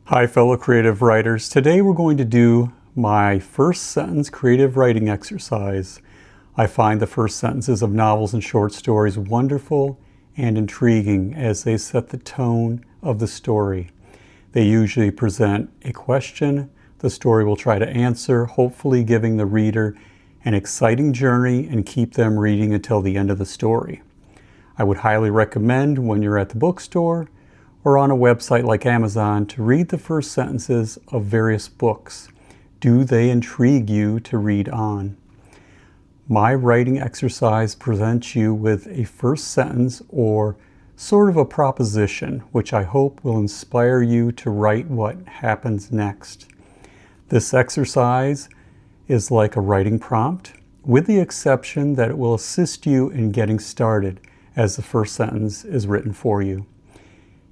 Hi fellow creative writers. Today we're going to do my first sentence creative writing exercise. I find the first sentences of novels and short stories wonderful and intriguing as they set the tone of the story. They usually present a question the story will try to answer, hopefully giving the reader an exciting journey and keep them reading until the end of the story. I would highly recommend when you're at the bookstore or on a website like Amazon to read the first sentences of various books. Do they intrigue you to read on? My writing exercise presents you with a first sentence or sort of a proposition, which I hope will inspire you to write what happens next. This exercise is like a writing prompt, with the exception that it will assist you in getting started as the first sentence is written for you.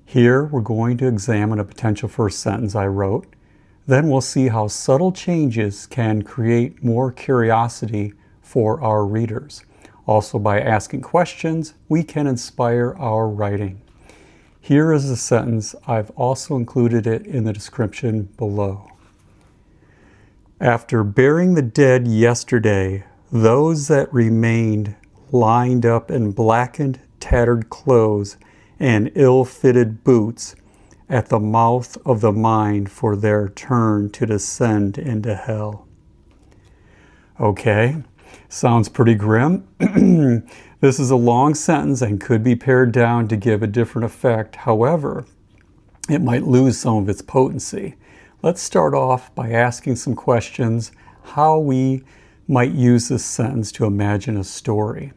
Here, we're going to examine a potential first sentence I wrote. Then we'll see how subtle changes can create more curiosity for our readers. Also, by asking questions, we can inspire our writing. Here is the sentence. I've also included it in the description below. After burying the dead yesterday, those that remained lined up in blackened, tattered clothes and ill-fitted boots at the mouth of the mine for their turn to descend into hell. Okay, sounds pretty grim. This is a long sentence and could be pared down to give a different effect. However, it might lose some of its potency. Let's start off by asking some questions how we might use this sentence to imagine a story.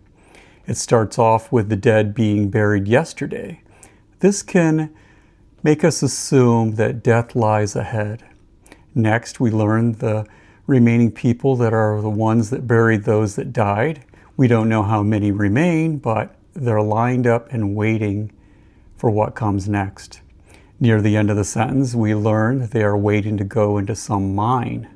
It starts off with the dead being buried yesterday. This can make us assume that death lies ahead. Next, we learn the remaining people that are the ones that buried those that died. We don't know how many remain, but they're lined up and waiting for what comes next. Near the end of the sentence, we learn they are waiting to go into some mine.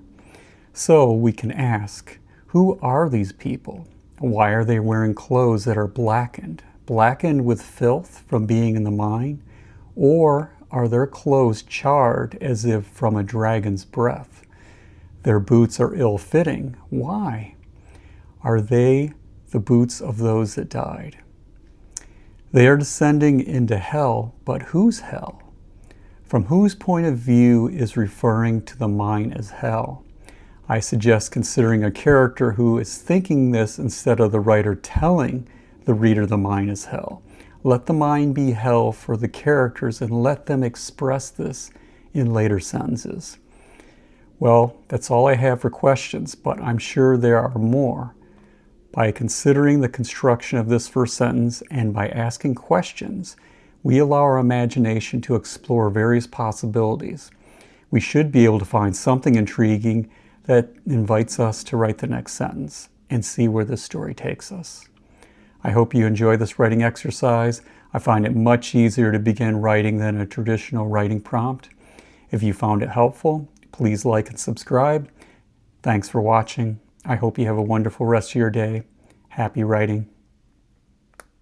So we can ask, who are these people? Why are they wearing clothes that are blackened? Blackened with filth from being in the mine? Or are their clothes charred as if from a dragon's breath? Their boots are ill-fitting. Why? Are they the boots of those that died? They are descending into hell, but whose hell? From whose point of view is referring to the mine as hell? I suggest considering a character who is thinking this instead of the writer telling the reader the mine is hell. Let the mine be hell for the characters and let them express this in later sentences. Well, that's all I have for questions, but I'm sure there are more. By considering the construction of this first sentence and by asking questions, we allow our imagination to explore various possibilities. We should be able to find something intriguing that invites us to write the next sentence and see where this story takes us. I hope you enjoy this writing exercise. I find it much easier to begin writing than a traditional writing prompt. If you found it helpful, please like and subscribe. Thanks for watching. I hope you have a wonderful rest of your day. Happy writing.